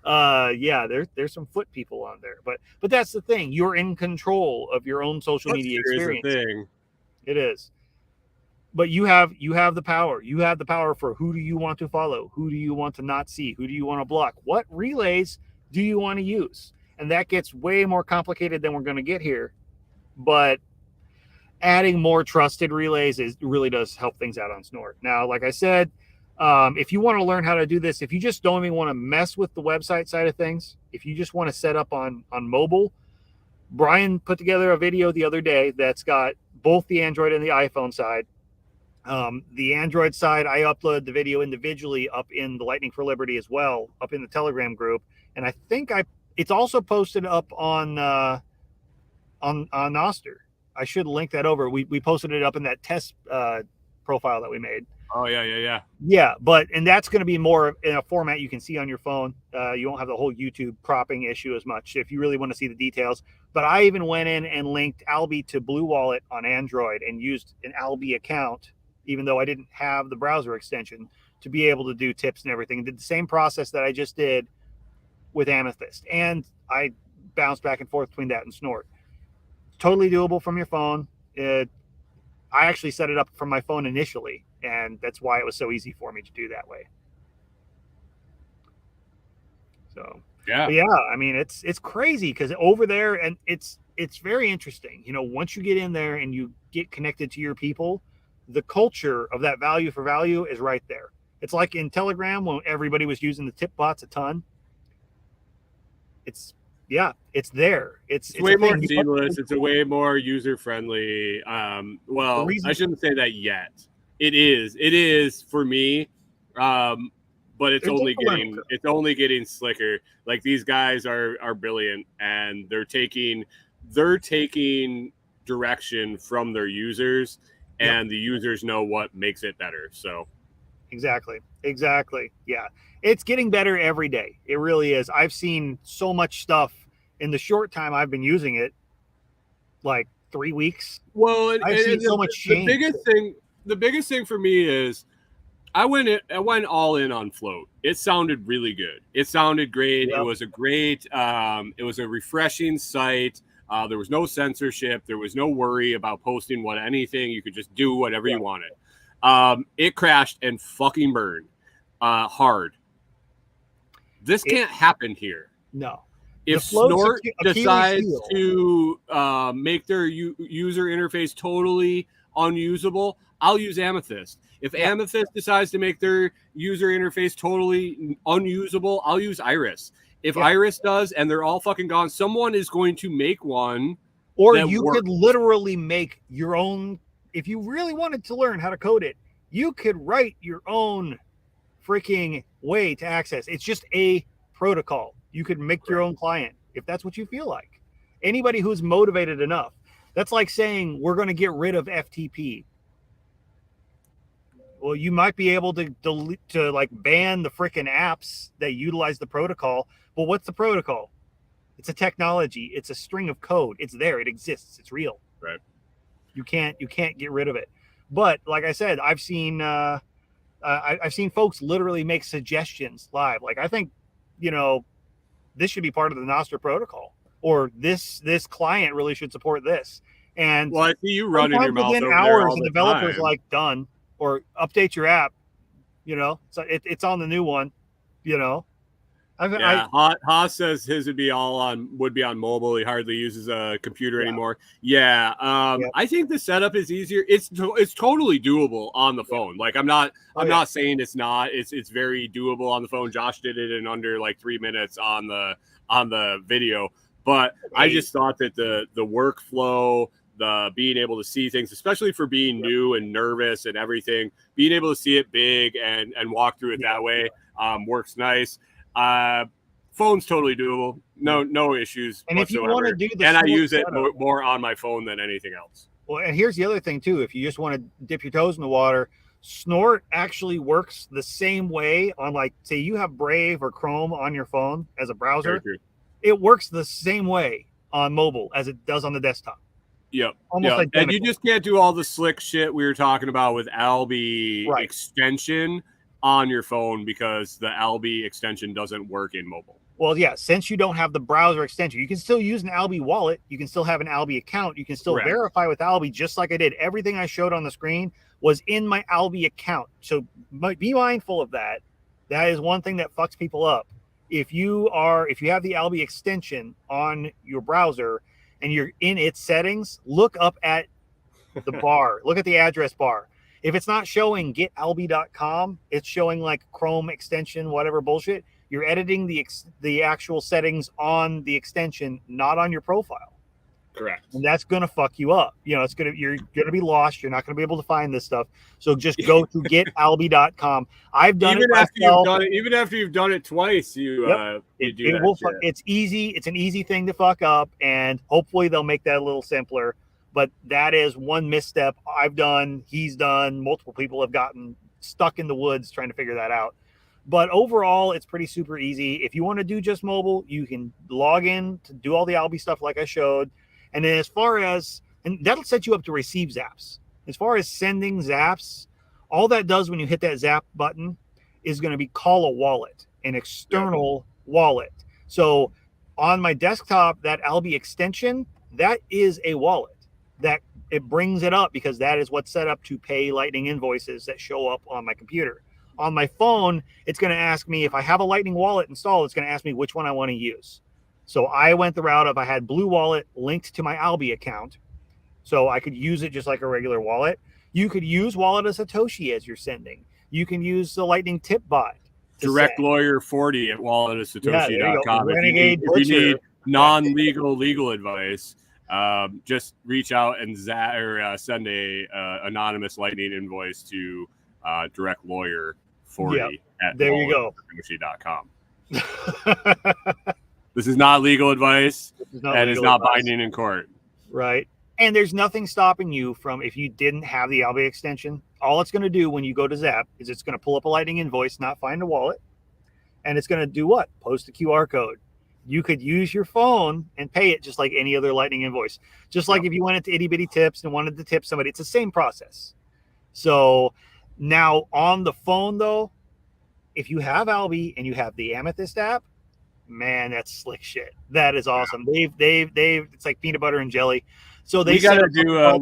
Yeah, there's some foot people on there, but that's the thing. You're in control of your own social media experience. Is the thing. It is. But you have the power. You have the power for who do you want to follow? Who do you want to not see? Who do you want to block? What relays do you want to use? And that gets way more complicated than we're going to get here. But adding more trusted relays really does help things out on Snort. Now, like I said, if you want to learn how to do this, if you just don't even want to mess with the website side of things, if you just want to set up on mobile, Brian put together a video the other day that's got both the Android and the iPhone side. The Android side, I upload the video individually up in the Lightning for Liberty as well, up in the Telegram group, and I think it's also posted up on Nostr. I should link that over. We posted it up in that test profile that we made. Oh yeah. Yeah, and that's going to be more in a format you can see on your phone. You won't have the whole YouTube cropping issue as much if you really want to see the details. But I even went in and linked Albi to Blue Wallet on Android and used an Albi account, even though I didn't have the browser extension, to be able to do tips and everything. Did the same process that I just did with Amethyst. And I bounced back and forth between that and Snort. Totally doable from your phone. I actually set it up from my phone initially, and that's why it was so easy for me to do that way. So yeah, I mean, it's crazy because over there, and it's very interesting. You know, once you get in there and you get connected to your people, the culture of that value for value is right there. It's like in Telegram when everybody was using the tip bots a ton. It's there. It's way more seamless. It's a way more user friendly. Well, I shouldn't say that yet. It is for me. But it's only getting slicker. Like, these guys are brilliant, and they're taking direction from their users, and the users know what makes it better. So exactly. Yeah. It's getting better every day. It really is. I've seen so much stuff in the short time I've been using it, like 3 weeks. Well, I've seen so much change. The biggest thing for me is I went all in on Float. It sounded really good. It sounded great. Yep. It was a refreshing site. There was no censorship. There was no worry about posting anything. You could just do whatever you wanted. It crashed and fucking burned hard. This can't happen here. No. If Snort decides to make their user interface totally unusable, I'll use Amethyst. If Amethyst decides to make their user interface totally unusable, I'll use Iris. If Iris does and they're all fucking gone, someone is going to make one. Or you could literally make your own. If you really wanted to learn how to code it, you could write your own freaking way to access. It's just a protocol. You could make your own client if that's what you feel like. Anybody who's motivated enough. That's like saying we're going to get rid of FTP. Well, you might be able to ban the freaking apps that utilize the protocol. Well, what's the protocol? It's a technology. It's a string of code. It's there. It exists. It's real. Right. You can't get rid of it. But like I said, I've seen folks literally make suggestions live. Like, I think, this should be part of the Nostr protocol, or this client really should support this. And I see you running your mouth within over hours, there all the the developer's time. like done, or update your app. So it's on the new one. Haas says his would be on mobile. He hardly uses a computer anymore. I think the setup is easier. It's totally doable on the phone. Like, I'm not saying it's not. It's very doable on the phone. Josh did it in under like 3 minutes on the video. But I just thought that the workflow, the being able to see things, especially for being new and nervous and everything, being able to see it big and walk through it that way works nice. Phone's totally doable. No issues and whatsoever. If you want to do and I use it more on my phone than anything else. Well, and here's the other thing too. If you just want to dip your toes in the water, Snort actually works the same way on, like, say you have Brave or Chrome on your phone as a browser. It works the same way on mobile as it does on the desktop. Yep. Almost identical. And you just can't do all the slick shit we were talking about with Albi extension on your phone because the Albi extension doesn't work in mobile. Well, yeah, since you don't have the browser extension, you can still use an Albi wallet. You can still have an Albi account. You can still verify with Albi, just like I did. Everything I showed on the screen was in my Albi account. So be mindful of that. That is one thing that fucks people up. If you have the Albi extension on your browser and you're in its settings, look up at the bar, look at the address bar. If it's not showing getalbi.com, it's showing like Chrome extension, whatever bullshit. You're editing the actual settings on the extension, not on your profile. Correct. And that's going to fuck you up. You're going to be lost. You're not going to be able to find this stuff. So just go to getalbi.com. I've done it myself. Even after you've done it twice, you do that. It's easy. It's an easy thing to fuck up, and hopefully they'll make that a little simpler. But that is one misstep I've done. He's done. Multiple people have gotten stuck in the woods trying to figure that out. But overall, it's pretty super easy. If you want to do just mobile, you can log in to do all the Albi stuff like I showed. And then and that'll set you up to receive zaps. As far as sending zaps, all that does when you hit that zap button is going to be call a wallet, an external wallet. So on my desktop, that Albi extension, that is a wallet. That it brings it up because that is what's set up to pay Lightning invoices that show up on my computer. On my phone, it's going to ask me if I have a Lightning wallet installed, it's going to ask me which one I want to use. So I went the route of I had Blue Wallet linked to my Albi account, so I could use it just like a regular wallet. You could use Wallet of Satoshi as you're sending. You can use the Lightning tip bot. Direct Lawyer 40 at walletofsatoshi.com. Renegade if you need non-legal advice, just reach out and send a anonymous Lightning invoice to Direct Lawyer 40 at walletofsatoshi.com. This is not legal advice, and it's not binding in court. Right. And there's nothing stopping you from, if you didn't have the Albi extension, all it's going to do when you go to Zap is it's going to pull up a Lightning invoice, not find a wallet. And it's going to do what? Post a QR code. You could use your phone and pay it just like any other Lightning invoice. Just like if you went into Itty Bitty Tips and wanted to tip somebody, it's the same process. So now on the phone, though, if you have Albi and you have the Amethyst app, man, that's slick shit. That is awesome. They've it's like peanut butter and jelly. So we got to do a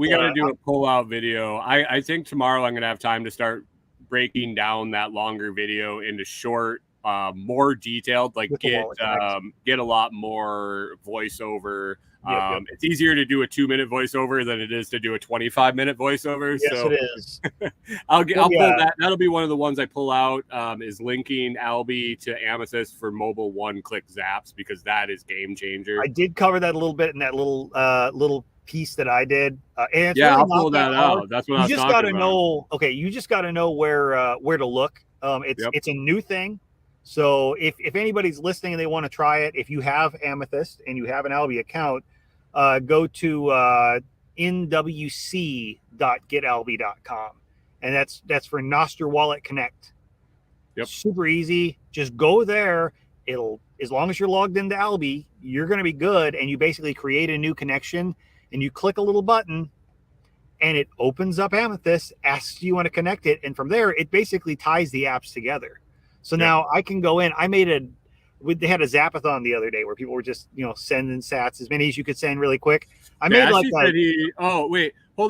pull-out video. I think tomorrow I'm going to have time to start breaking down that longer video into short, more detailed, like get a lot more voiceover. It's easier to do a 2-minute voiceover than it is to do a 25-minute voiceover. Yes, so it is. I'll pull that. That'll be one of the ones I pull out, is linking Albi to Amethyst for mobile one-click zaps, because that is game changer. I did cover that a little bit in that little piece that I did. And I'll pull that out. That's what I was talking about. You just got to know where to look. It's a new thing. So if anybody's listening and they want to try it, if you have Amethyst and you have an Albi account, go to nwc.getalbi.com, and that's for Nostr Wallet Connect. Super easy. Just go there. As long as you're logged into Albi, you're going to be good. And you basically create a new connection, and you click a little button, and it opens up Amethyst, asks you want to connect it, and from there it basically ties the apps together. So now I can go in. They had a Zapathon the other day where people were just, sending sats, as many as you could send really quick. Hold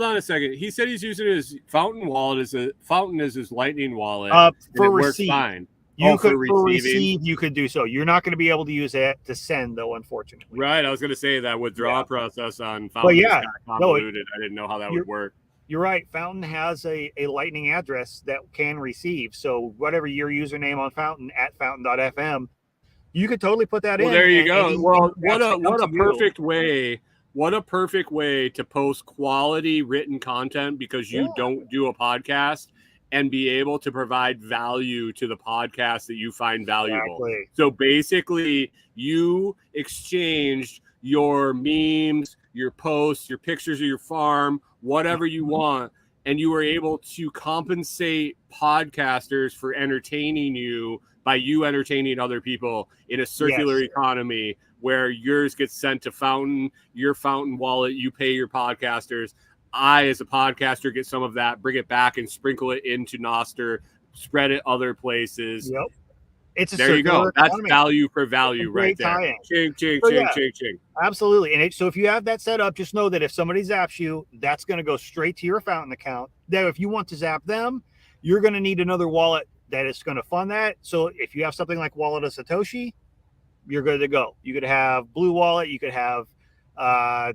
on a second. He said he's using his Fountain wallet Fountain is his Lightning wallet. For it receive. Works fine. For receive, you could do so. You're not going to be able to use it to send, though, unfortunately. Right. I was going to say that withdrawal process on Fountain is kind of convoluted. I didn't know how that would work. You're right. Fountain has a Lightning address that can receive. So whatever your username on Fountain at fountain.fm, you could totally put that in. Well, there you go. Well, what a perfect way. What a perfect way to post quality written content, because you don't do a podcast, and be able to provide value to the podcast that you find valuable. Exactly. So basically, you exchanged your memes, your posts, your pictures of your farm whatever you want, and you were able to compensate podcasters for entertaining you by you entertaining other people in a circular economy where yours gets sent to Fountain, your Fountain wallet, you pay your podcasters. I, as a podcaster, get some of that, bring it back and sprinkle it into Nostr, spread it other places. Yep. It's a there you go. That's economy. value for value right there. Ching, ching, so, ching, ching, ching. Absolutely. And so if you have that set up, just know that if somebody zaps you, that's going to go straight to your Fountain account. Now, if you want to zap them, you're going to need another wallet that is going to fund that. So if you have something like Wallet of Satoshi, you're good to go. You could have Blue Wallet. You could have, I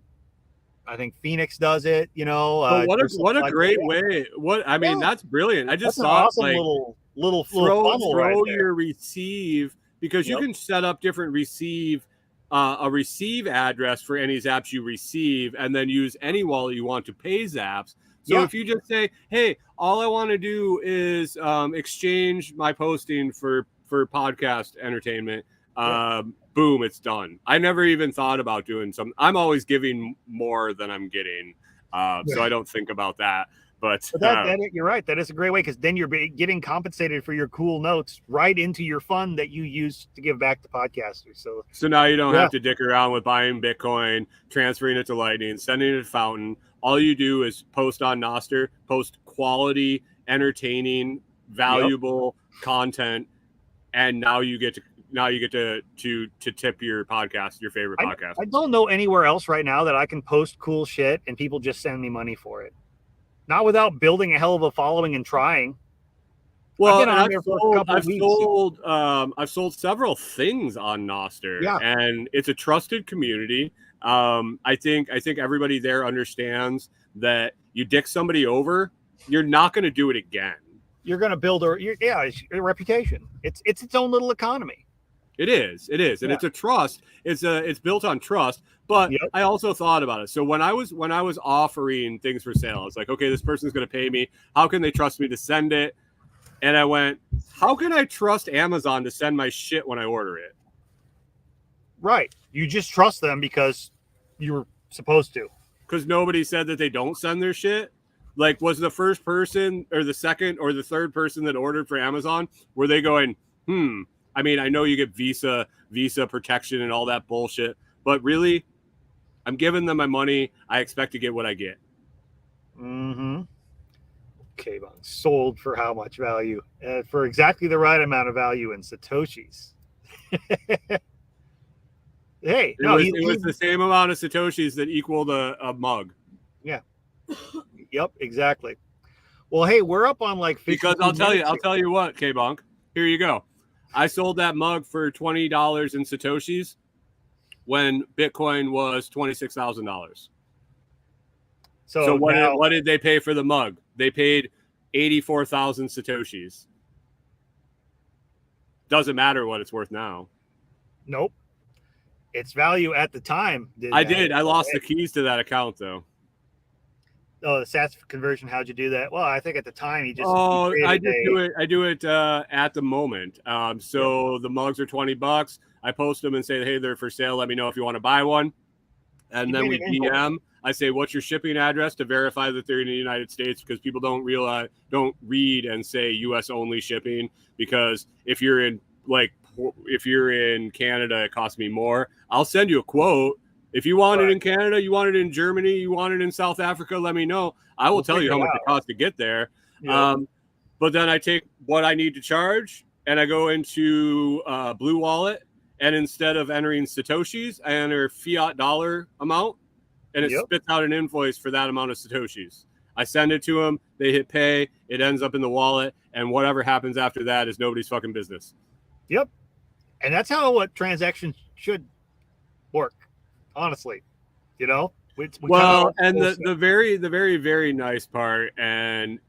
think Phoenix does it, you know. What a great way. That's brilliant. I just thought awesome little funnel right there. Your receive, because you can set up different a receive address for any zaps you receive, and then use any wallet you want to pay zaps. So if you just say, hey, all I want to do is exchange my posting for podcast entertainment, boom, it's done. I never even thought about doing something. I'm always giving more than I'm getting. So I don't think about that. But you're right. That is a great way, because then you're getting compensated for your cool notes right into your fund that you use to give back to podcasters. So now you don't have to dick around with buying Bitcoin, transferring it to Lightning, sending it to Fountain. All you do is post on Nostr, post quality, entertaining, valuable content, and now you get to tip your podcast, your favorite podcast. I don't know anywhere else right now that I can post cool shit and people just send me money for it. Not without building a hell of a following and trying. Well, I've sold several things on Nostr, and it's a trusted community. I think everybody there understands that you dick somebody over, you're not going to do it again. You're going to build a reputation. It's its own little economy. It is, and it's a trust. It's built on trust. But I also thought about it. So when I was offering things for sale, it's like, okay, this person's going to pay me. How can they trust me to send it? And I went, how can I trust Amazon to send my shit when I order it? Right. You just trust them because you were supposed to. Because nobody said that they don't send their shit. Like, was the first person or the second or the third person that ordered for Amazon, were they going, I mean, I know you get Visa protection and all that bullshit, but really, I'm giving them my money. I expect to get what I get. Mm-hmm. Okay, sold for how much value? For exactly the right amount of value in Satoshis. Hey, it was the same amount of Satoshis that equaled a mug. Yeah. Yep, exactly. Well, hey, we're up on like 50 because I'll tell you what, K-Bonk. Here you go. I sold that mug for $20 in Satoshis when Bitcoin was $26,000. So what did they pay for the mug? They paid 84,000 Satoshis. Doesn't matter what it's worth now. Nope. Its value at the time. I lost the keys to that account though. Oh, the sats conversion. How'd you do that? Well, I think at the time I do it at the moment. The mugs are $20. I post them and say, hey, they're for sale. Let me know if you want to buy one. And then we DM. I say, what's your shipping address to verify that they're in the United States? Because people don't read and say U.S. only shipping. Because if you're in Canada, it costs me more. I'll send you a quote. If you want it in Canada, you want it in Germany, you want it in South Africa, let me know. I will tell you how much it costs to get there. Yeah. But then I take what I need to charge and I go into Blue Wallet. And instead of entering Satoshis, I enter fiat dollar amount. And it spits out an invoice for that amount of Satoshis. I send it to them. They hit pay. It ends up in the wallet. And whatever happens after that is nobody's fucking business. Yep. And that's how what transactions should work. Honestly, you know, the very, very nice part. And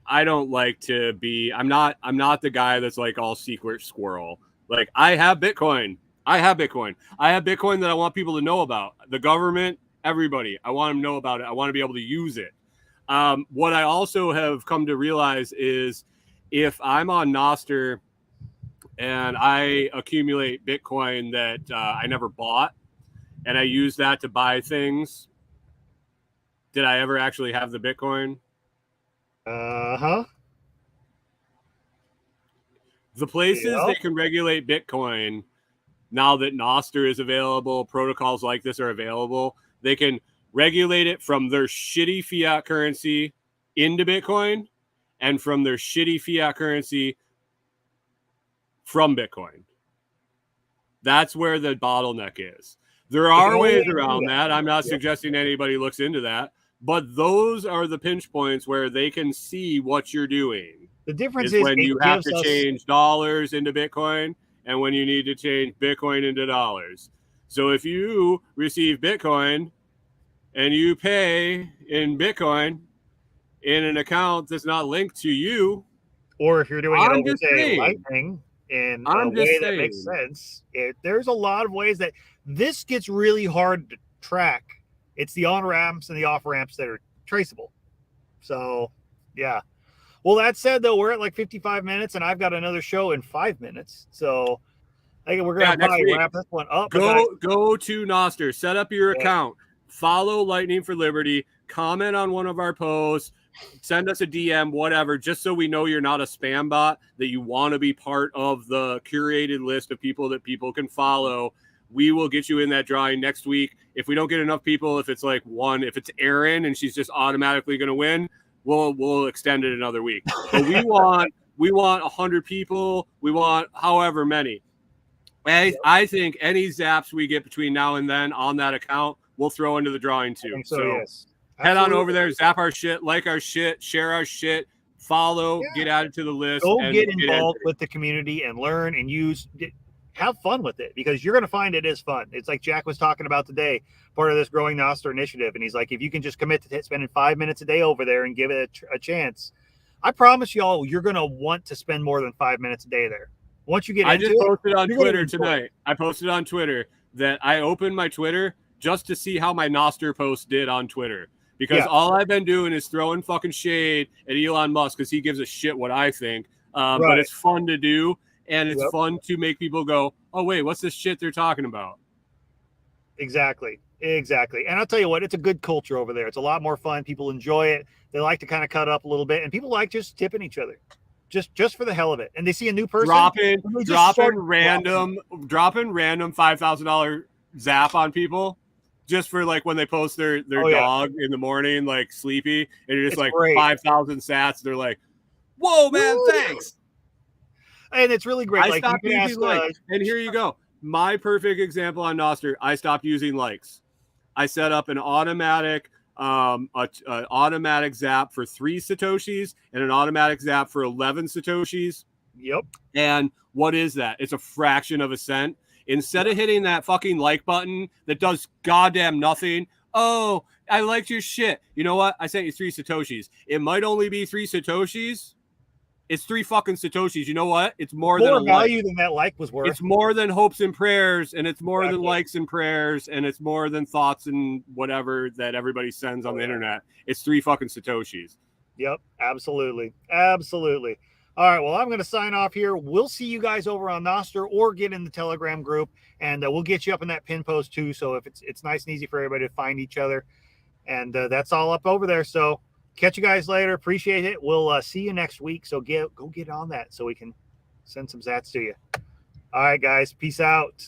I don't like to be, I'm not the guy that's like all secret squirrel. Like I have Bitcoin that I want people to know about. The government, everybody, I want them to know about it. I want to be able to use it. What I also have come to realize is if I'm on Nostr and I accumulate Bitcoin that I never bought, and I use that to buy things, Did I ever actually have the Bitcoin? Uh-huh. The places Yep. they can regulate Bitcoin, now that Nostr is available, protocols like this are available, they can regulate it from their shitty fiat currency into Bitcoin and from their shitty fiat currency from Bitcoin. That's where the bottleneck is. There are ways around that. I'm not suggesting anybody looks into that, but those are the pinch points where they can see what you're doing. The difference is is when it you have gives to us change dollars into Bitcoin and when you need to change Bitcoin into dollars. So if you receive Bitcoin and you pay in Bitcoin in an account that's not linked to you, or if you're doing it I'm over, just say, saying. Lightning in a I'm just way that makes saying. sense, there's a lot of ways that this gets really hard to track. It's the on ramps and the off ramps that are traceable. So, yeah. Well, that said, though, we're at like 55 minutes, and I've got another show in 5 minutes. So I think we're going to next probably week, wrap this one up. Go to Nostr, set up your Yeah. account, follow Lightning for Liberty, comment on one of our posts, send us a DM, whatever, just so we know you're not a spam bot, that you want to be part of the curated list of people that people can follow. We will get you in that drawing next week. If we don't get enough people, if it's like one, if it's Erin and she's just automatically going to win, we'll extend it another week. But we want 100 people. We want however many. I think any zaps we get between now and then on that account, we'll throw into the drawing too. So yes. Head on over there, zap our shit, like our shit, share our shit, follow, get added to the list. Go get involved with the community and learn and have fun with it, because you're going to find it is fun. It's like Jack was talking about today, part of this Growing Nostr initiative. And he's like, if you can just commit to spending 5 minutes a day over there and give it a chance, I promise y'all, you're going to want to spend more than 5 minutes a day there. Once you get into it. I just posted on Twitter tonight. I posted on Twitter that I opened my Twitter just to see how my Nostr post did on Twitter. Because all I've been doing is throwing fucking shade at Elon Musk because he gives a shit what I think. But it's fun to do. And it's fun to make people go, oh, wait, what's this shit they're talking about? Exactly. And I'll tell you what, it's a good culture over there. It's a lot more fun. People enjoy it. They like to kind of cut up a little bit. And people like just tipping each other. Just for the hell of it. And they see a new person. Dropping random $5,000 zap on people. Just for like when they post their dog in the morning, like sleepy, and you're just like great. 5,000 sats. They're like, whoa, man, thanks. And it's really great. I stopped using likes. And here you go. My perfect example on Nostr, I stopped using likes. I set up an automatic automatic zap for 3 Satoshis and an automatic zap for 11 Satoshis. Yep. And what is that? It's a fraction of a cent. Instead of hitting that fucking like button that does goddamn nothing, oh, I liked your shit. You know what? I sent you 3 Satoshis. It might only be 3 Satoshis. It's 3 fucking Satoshis. You know what? It's more than a value like. Than that like was worth. It's more than hopes and prayers, and it's more than likes and prayers, and it's more than thoughts and whatever that everybody sends on the internet. It's 3 fucking Satoshis. Yep, absolutely. All right, well, I'm going to sign off here. We'll see you guys over on Nostr or get in the Telegram group, and we'll get you up in that pin post too. So if it's nice and easy for everybody to find each other, and that's all up over there. So catch you guys later. Appreciate it. We'll see you next week. So go get on that so we can send some zats to you. All right, guys. Peace out.